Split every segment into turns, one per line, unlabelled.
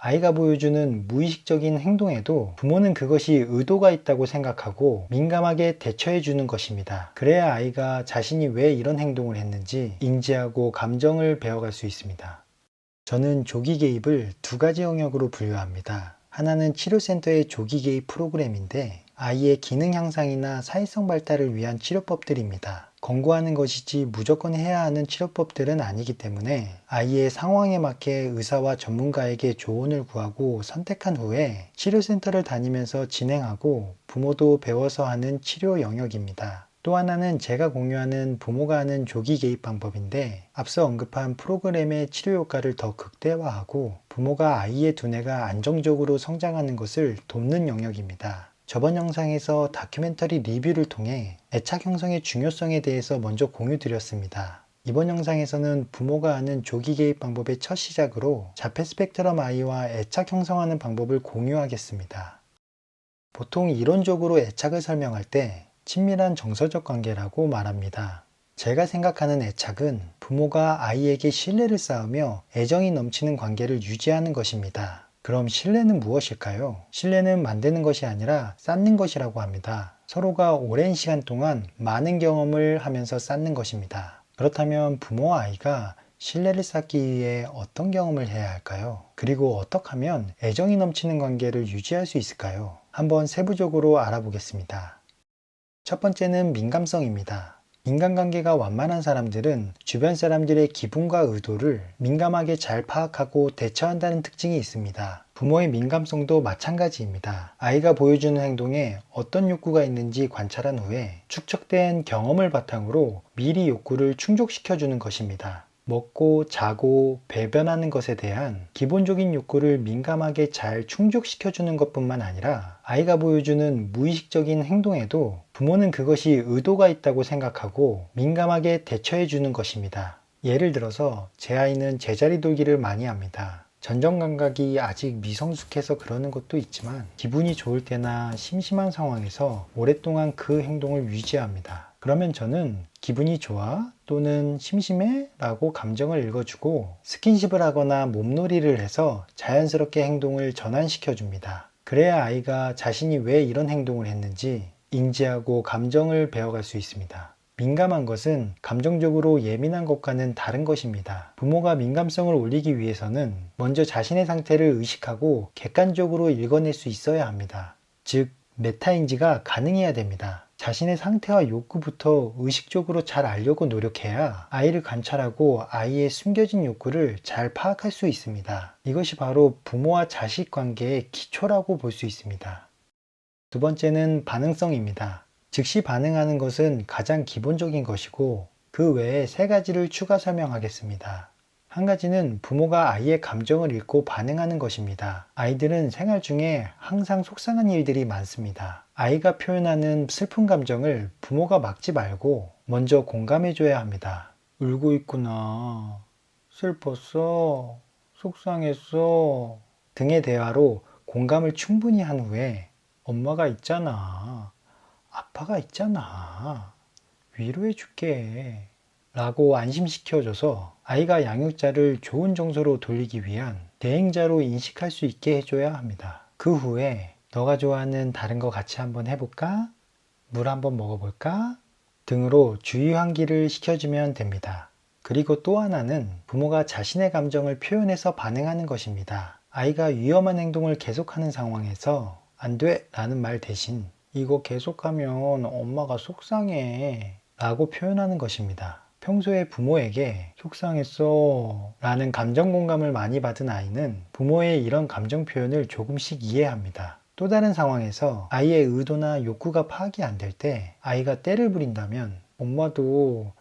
아이가 보여주는 무의식적인 행동에도 부모는 그것이 의도가 있다고 생각하고 민감하게 대처해 주는 것입니다. 그래야 아이가 자신이 왜 이런 행동을 했는지 인지하고 감정을 배워갈 수 있습니다. 저는 조기 개입을 두 가지 영역으로 분류합니다. 하나는 치료센터의 조기 개입 프로그램인데 아이의 기능 향상이나 사회성 발달을 위한 치료법들입니다. 권고하는 것이지 무조건 해야 하는 치료법들은 아니기 때문에 아이의 상황에 맞게 의사와 전문가에게 조언을 구하고 선택한 후에 치료센터를 다니면서 진행하고 부모도 배워서 하는 치료 영역입니다. 또 하나는 제가 공유하는 부모가 하는 조기 개입 방법인데 앞서 언급한 프로그램의 치료 효과를 더 극대화하고 부모가 아이의 두뇌가 안정적으로 성장하는 것을 돕는 영역입니다. 저번 영상에서 다큐멘터리 리뷰를 통해 애착 형성의 중요성에 대해서 먼저 공유드렸습니다. 이번 영상에서는 부모가 하는 조기 개입 방법의 첫 시작으로 자폐 스펙트럼 아이와 애착 형성하는 방법을 공유하겠습니다. 보통 이론적으로 애착을 설명할 때 친밀한 정서적 관계라고 말합니다. 제가 생각하는 애착은 부모가 아이에게 신뢰를 쌓으며 애정이 넘치는 관계를 유지하는 것입니다. 그럼 신뢰는 무엇일까요? 신뢰는 만드는 것이 아니라 쌓는 것이라고 합니다. 서로가 오랜 시간 동안 많은 경험을 하면서 쌓는 것입니다. 그렇다면 부모와 아이가 신뢰를 쌓기 위해 어떤 경험을 해야 할까요? 그리고 어떻게 하면 애정이 넘치는 관계를 유지할 수 있을까요? 한번 세부적으로 알아보겠습니다. 첫 번째는 민감성입니다. 인간관계가 완만한 사람들은 주변 사람들의 기분과 의도를 민감하게 잘 파악하고 대처한다는 특징이 있습니다. 부모의 민감성도 마찬가지입니다. 아이가 보여주는 행동에 어떤 욕구가 있는지 관찰한 후에 축적된 경험을 바탕으로 미리 욕구를 충족시켜주는 것입니다. 먹고 자고 배변하는 것에 대한 기본적인 욕구를 민감하게 잘 충족시켜주는 것뿐만 아니라 아이가 보여주는 무의식적인 행동에도 부모는 그것이 의도가 있다고 생각하고 민감하게 대처해 주는 것입니다. 예를 들어서 제 아이는 제자리 돌기를 많이 합니다. 전정감각이 아직 미성숙해서 그러는 것도 있지만 기분이 좋을 때나 심심한 상황에서 오랫동안 그 행동을 유지합니다. 그러면 저는 기분이 좋아? 또는 심심해? 라고 감정을 읽어주고 스킨십을 하거나 몸놀이를 해서 자연스럽게 행동을 전환시켜 줍니다. 그래야 아이가 자신이 왜 이런 행동을 했는지 인지하고 감정을 배워갈 수 있습니다. 민감한 것은 감정적으로 예민한 것과는 다른 것입니다. 부모가 민감성을 올리기 위해서는 먼저 자신의 상태를 의식하고 객관적으로 읽어낼 수 있어야 합니다. 즉, 메타인지가 가능해야 됩니다. 자신의 상태와 욕구부터 의식적으로 잘 알려고 노력해야 아이를 관찰하고 아이의 숨겨진 욕구를 잘 파악할 수 있습니다. 이것이 바로 부모와 자식 관계의 기초라고 볼 수 있습니다. 두 번째는 반응성입니다. 즉시 반응하는 것은 가장 기본적인 것이고 그 외에 세 가지를 추가 설명하겠습니다. 한 가지는 부모가 아이의 감정을 읽고 반응하는 것입니다. 아이들은 생활 중에 항상 속상한 일들이 많습니다. 아이가 표현하는 슬픈 감정을 부모가 막지 말고 먼저 공감해줘야 합니다. 울고 있구나. 슬펐어. 속상했어. 등의 대화로 공감을 충분히 한 후에 엄마가 있잖아. 아빠가 있잖아. 위로해 줄게. 라고 안심시켜줘서 아이가 양육자를 좋은 정서로 돌리기 위한 대행자로 인식할 수 있게 해줘야 합니다. 그 후에 너가 좋아하는 다른 거 같이 한번 해볼까? 물 한번 먹어볼까? 등으로 주의 환기를 시켜주면 됩니다. 그리고 또 하나는 부모가 자신의 감정을 표현해서 반응하는 것입니다. 아이가 위험한 행동을 계속하는 상황에서 안 돼! 라는 말 대신 이거 계속하면 엄마가 속상해 라고 표현하는 것입니다. 평소에 부모에게 속상했어 라는 감정 공감을 많이 받은 아이는 부모의 이런 감정 표현을 조금씩 이해합니다. 또 다른 상황에서 아이의 의도나 욕구가 파악이 안 될 때 아이가 떼를 부린다면 엄마도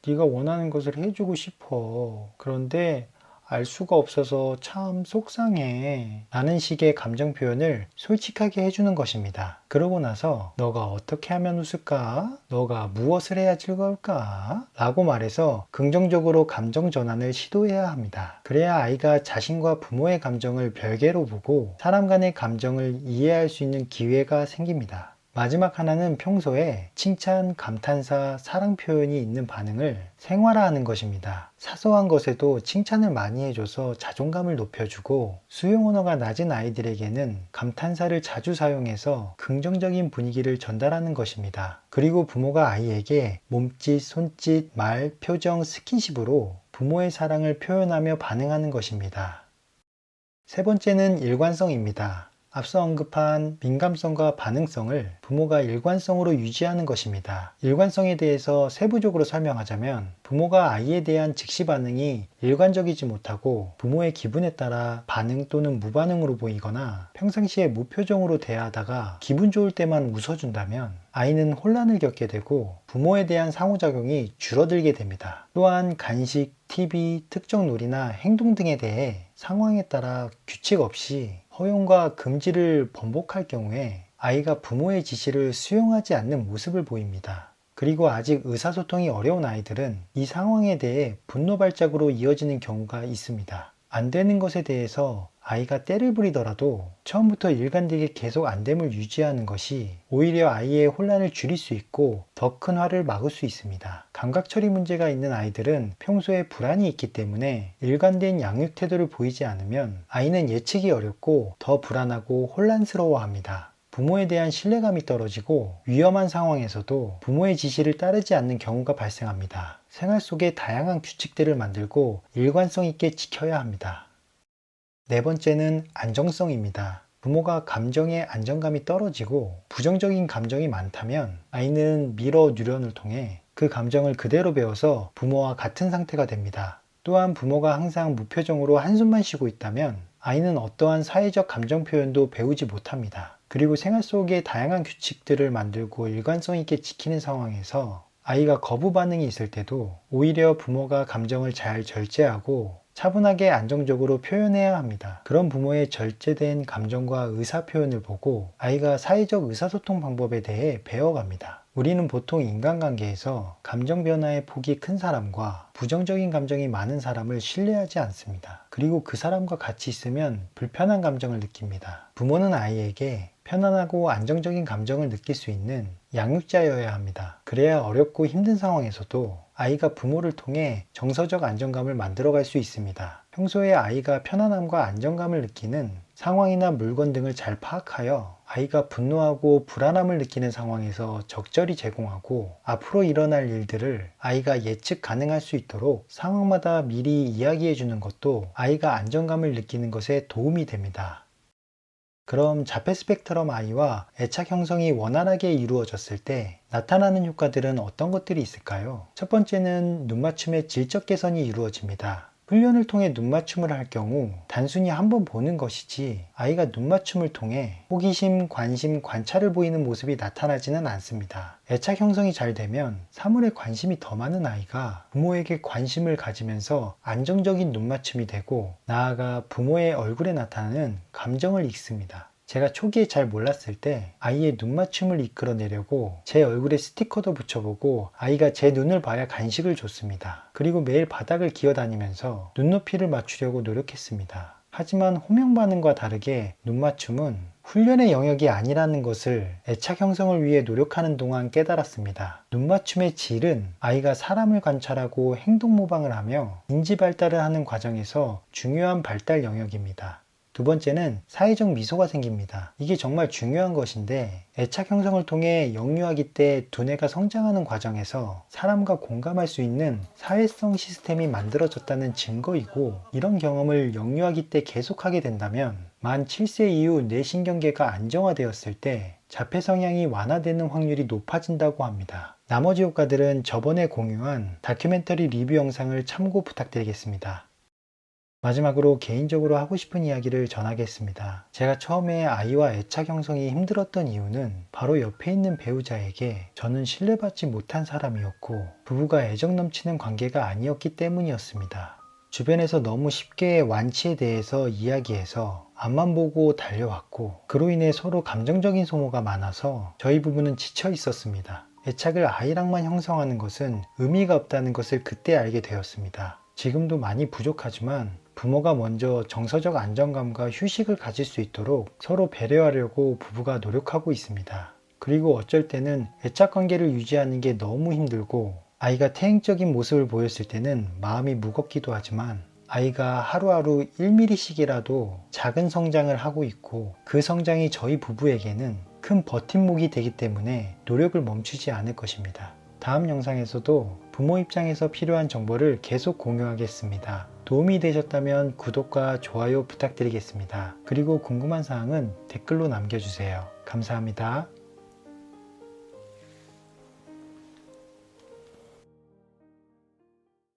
네가 원하는 것을 해주고 싶어. 그런데 알 수가 없어서 참 속상해 라는 식의 감정 표현을 솔직하게 해주는 것입니다. 그러고 나서 너가 어떻게 하면 웃을까? 너가 무엇을 해야 즐거울까? 라고 말해서 긍정적으로 감정 전환을 시도해야 합니다. 그래야 아이가 자신과 부모의 감정을 별개로 보고 사람 간의 감정을 이해할 수 있는 기회가 생깁니다. 마지막 하나는 평소에 칭찬, 감탄사, 사랑 표현이 있는 반응을 생활화하는 것입니다. 사소한 것에도 칭찬을 많이 해줘서 자존감을 높여주고 수용 언어가 낮은 아이들에게는 감탄사를 자주 사용해서 긍정적인 분위기를 전달하는 것입니다. 그리고 부모가 아이에게 몸짓, 손짓, 말, 표정, 스킨십으로 부모의 사랑을 표현하며 반응하는 것입니다. 세 번째는 일관성입니다. 앞서 언급한 민감성과 반응성을 부모가 일관성으로 유지하는 것입니다. 일관성에 대해서 세부적으로 설명하자면 부모가 아이에 대한 즉시 반응이 일관적이지 못하고 부모의 기분에 따라 반응 또는 무반응으로 보이거나 평상시에 무표정으로 대하다가 기분 좋을 때만 웃어준다면 아이는 혼란을 겪게 되고 부모에 대한 상호작용이 줄어들게 됩니다. 또한 간식, TV, 특정 놀이나 행동 등에 대해 상황에 따라 규칙 없이 허용과 금지를 번복할 경우에 아이가 부모의 지시를 수용하지 않는 모습을 보입니다. 그리고 아직 의사소통이 어려운 아이들은 이 상황에 대해 분노 발작으로 이어지는 경우가 있습니다. 안 되는 것에 대해서 아이가 떼를 부리더라도 처음부터 일관되게 계속 안됨을 유지하는 것이 오히려 아이의 혼란을 줄일 수 있고 더 큰 화를 막을 수 있습니다. 감각 처리 문제가 있는 아이들은 평소에 불안이 있기 때문에 일관된 양육 태도를 보이지 않으면 아이는 예측이 어렵고 더 불안하고 혼란스러워합니다. 부모에 대한 신뢰감이 떨어지고 위험한 상황에서도 부모의 지시를 따르지 않는 경우가 발생합니다. 생활 속에 다양한 규칙들을 만들고 일관성 있게 지켜야 합니다. 네 번째는 안정성입니다. 부모가 감정의 안정감이 떨어지고 부정적인 감정이 많다면 아이는 미러 뉴런을 통해 그 감정을 그대로 배워서 부모와 같은 상태가 됩니다. 또한 부모가 항상 무표정으로 한숨만 쉬고 있다면 아이는 어떠한 사회적 감정 표현도 배우지 못합니다. 그리고 생활 속에 다양한 규칙들을 만들고 일관성 있게 지키는 상황에서 아이가 거부 반응이 있을 때도 오히려 부모가 감정을 잘 절제하고 차분하게 안정적으로 표현해야 합니다. 그런 부모의 절제된 감정과 의사 표현을 보고 아이가 사회적 의사소통 방법에 대해 배워갑니다. 우리는 보통 인간관계에서 감정 변화의 폭이 큰 사람과 부정적인 감정이 많은 사람을 신뢰하지 않습니다. 그리고 그 사람과 같이 있으면 불편한 감정을 느낍니다. 부모는 아이에게 편안하고 안정적인 감정을 느낄 수 있는 양육자여야 합니다. 그래야 어렵고 힘든 상황에서도 아이가 부모를 통해 정서적 안정감을 만들어갈 수 있습니다. 평소에 아이가 편안함과 안정감을 느끼는 상황이나 물건 등을 잘 파악하여 아이가 분노하고 불안함을 느끼는 상황에서 적절히 제공하고 앞으로 일어날 일들을 아이가 예측 가능할 수 있도록 상황마다 미리 이야기해 주는 것도 아이가 안정감을 느끼는 것에 도움이 됩니다. 그럼 자폐 스펙트럼 아이와 애착 형성이 원활하게 이루어졌을 때 나타나는 효과들은 어떤 것들이 있을까요? 첫 번째는 눈맞춤의 질적 개선이 이루어집니다. 훈련을 통해 눈맞춤을 할 경우 단순히 한번 보는 것이지 아이가 눈맞춤을 통해 호기심, 관심, 관찰을 보이는 모습이 나타나지는 않습니다. 애착 형성이 잘 되면 사물에 관심이 더 많은 아이가 부모에게 관심을 가지면서 안정적인 눈맞춤이 되고 나아가 부모의 얼굴에 나타나는 감정을 읽습니다. 제가 초기에 잘 몰랐을 때 아이의 눈맞춤을 이끌어내려고 제 얼굴에 스티커도 붙여보고 아이가 제 눈을 봐야 간식을 줬습니다. 그리고 매일 바닥을 기어다니면서 눈높이를 맞추려고 노력했습니다. 하지만 호명 반응과 다르게 눈맞춤은 훈련의 영역이 아니라는 것을 애착 형성을 위해 노력하는 동안 깨달았습니다. 눈맞춤의 질은 아이가 사람을 관찰하고 행동 모방을 하며 인지 발달을 하는 과정에서 중요한 발달 영역입니다. 두 번째는 사회적 미소가 생깁니다. 이게 정말 중요한 것인데 애착 형성을 통해 영유아기 때 두뇌가 성장하는 과정에서 사람과 공감할 수 있는 사회성 시스템이 만들어졌다는 증거이고 이런 경험을 영유아기 때 계속하게 된다면 만 7세 이후 뇌신경계가 안정화되었을 때 자폐 성향이 완화되는 확률이 높아진다고 합니다. 나머지 효과들은 저번에 공유한 다큐멘터리 리뷰 영상을 참고 부탁드리겠습니다. 마지막으로 개인적으로 하고 싶은 이야기를 전하겠습니다. 제가 처음에 아이와 애착 형성이 힘들었던 이유는 바로 옆에 있는 배우자에게 저는 신뢰받지 못한 사람이었고 부부가 애정 넘치는 관계가 아니었기 때문이었습니다. 주변에서 너무 쉽게 완치에 대해서 이야기해서 앞만 보고 달려왔고 그로 인해 서로 감정적인 소모가 많아서 저희 부부는 지쳐 있었습니다. 애착을 아이랑만 형성하는 것은 의미가 없다는 것을 그때 알게 되었습니다. 지금도 많이 부족하지만 부모가 먼저 정서적 안정감과 휴식을 가질 수 있도록 서로 배려하려고 부부가 노력하고 있습니다. 그리고 어쩔 때는 애착 관계를 유지하는 게 너무 힘들고 아이가 태행적인 모습을 보였을 때는 마음이 무겁기도 하지만 아이가 하루하루 1mm씩이라도 작은 성장을 하고 있고 그 성장이 저희 부부에게는 큰 버팀목이 되기 때문에 노력을 멈추지 않을 것입니다. 다음 영상에서도 부모 입장에서 필요한 정보를 계속 공유하겠습니다. 도움이 되셨다면 구독과 좋아요 부탁드리겠습니다. 그리고 궁금한 사항은 댓글로 남겨주세요. 감사합니다.